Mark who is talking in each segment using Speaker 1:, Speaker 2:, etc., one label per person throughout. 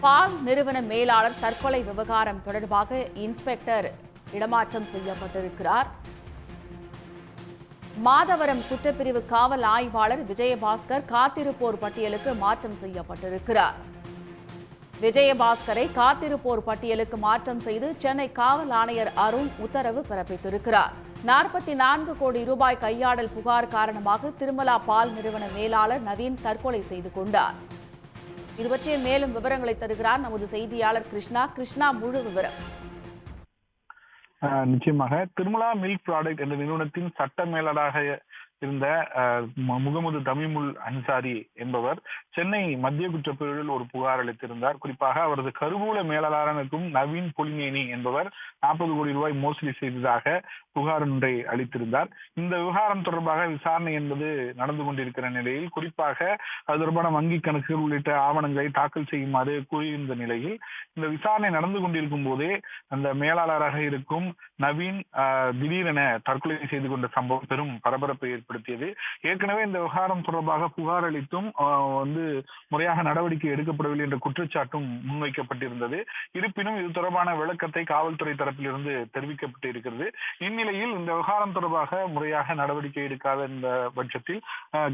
Speaker 1: பால் நிறுவன மேலாளர் தற்கொலை விவகாரம் தொடர்பாக இன்ஸ்பெக்டர் இடமாற்றம் செய்யப்பட்டிருக்கிறார். மாதவரம் குற்றப்பிரிவு காவல் ஆய்வாளர் விஜயபாஸ்கர் காத்திருப்போர் பட்டியலுக்கு மாற்றம் செய்யப்பட்டிருக்கிறார். விஜயபாஸ்கரை காத்திருப்போர் பட்டியலுக்கு மாற்றம் செய்து சென்னை காவல் ஆணையர் அருண் உத்தரவு பிறப்பித்திருக்கிறார். 44 கோடி ரூபாய் கையாடல் புகார் காரணமாக திருமலா பால் நிறுவன மேலாளர் நவீன் தற்கொலை செய்து கொண்டார். இது பற்றிய மேலும் விவரங்களை தருகிறார் நமது செய்தியாளர் கிருஷ்ணா. கிருஷ்ணா, முழு விவரம்.
Speaker 2: நிச்சயமாக திருமலா மில்க் ப்ராடக்ட் என்ற நிறுவனத்தின் சட்ட மேலாளராக இருந்த முகமது தமிமுல் அன்சாரி என்பவர் சென்னை மத்திய குற்றப்பிரிவில் ஒரு புகார் அளித்திருந்தார். குறிப்பாக அவரது கருவூல மேலாளருக்கும் நவீன் பொலிமேனி என்பவர் 40 கோடி ரூபாய் மோசடி செய்ததாக புகார் ஒன்றை அளித்திருந்தார். இந்த விவகாரம் தொடர்பாக விசாரணை என்பது நடந்து கொண்டிருக்கிற நிலையில், குறிப்பாக அது தொடர்பான வங்கி கணக்குகள் உள்ளிட்ட ஆவணங்களை தாக்கல் செய்யுமாறு கூறியிருந்த நிலையில், இந்த விசாரணை நடந்து கொண்டிருக்கும் போதே அந்த மேலாளராக இருக்கும் நவீன் திடீரென தற்கொலை செய்து கொண்ட சம்பவம் பெரும் பரபரப்பை ஏற்படுத்தியது. ஏற்கனவே இந்த விவகாரம் தொடர்பாக புகார் அளித்தும் முறையாக நடவடிக்கை எடுக்கப்படவில்லை என்ற குற்றச்சாட்டும் முன்வைக்கப்பட்டிருந்தது. இருப்பினும் இது தொடர்பான விளக்கத்தை காவல்துறை தரப்பிலிருந்து தெரிவிக்கப்பட்டு இருக்கிறது. இந்நிலையில் இந்த விவகாரம் தொடர்பாக முறையாக நடவடிக்கை எடுக்காத இந்த பட்சத்தில்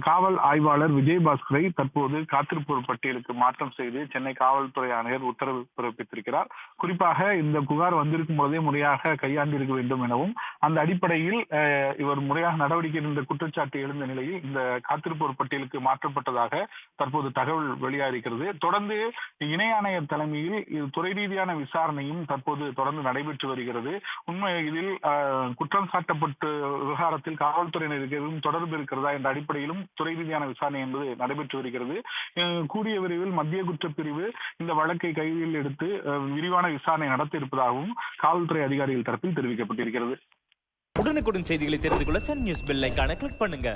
Speaker 2: காவல் ஆய்வாளர் விஜயபாஸ்கரை தற்போது காத்திருப்போர் பட்டியலுக்கு மாற்றம் செய்து சென்னை காவல்துறை ஆணையர் உத்தரவு பிறப்பித்திருக்கிறார். குறிப்பாக இந்த புகார் வந்திருக்கும் பொழுதே முறையாக கையாண்டிருக்க வேண்டும் எனவும், அந்த அடிப்படையில் இவர் முறையாக நடவடிக்கை என்ற குற்றச்சாட்டு எழுந்த நிலையில் இந்த காத்திருப்போர் பட்டியலுக்கு மாற்றப்பட்டதாக தற்போது தகவல் வெளியாகிறது. தொடர்ந்து இணை ஆணையர் தலைமையில் இது துறை ரீதியான விசாரணையும் தற்போது தொடர்ந்து நடைபெற்று வருகிறது. உண்மை இதில் குற்றம் சாட்டப்பட்ட விவகாரத்தில் காவல்துறையினருக்கு எதுவும் தொடர்பு இருக்கிறதா என்ற அடிப்படையிலும் துறை ரீதியான விசாரணை என்பது நடைபெற்று வருகிறது. கூடிய விரைவில் மத்திய குற்றப்பிரிவு இந்த வழக்கை கையில் எடுத்து விரிவான விசாரணை நடத்த இருப்பதாகவும் காவல்துறை அதிகாரிகள் தரப்பில் தெரிவிக்கப்பட்டிருக்கிறது.
Speaker 3: உடனுக்குடன் செய்திகளை தெரிந்து கொள்ள சன் நியூஸ் பெல் ஐகானை கிளிக் பண்ணுங்க.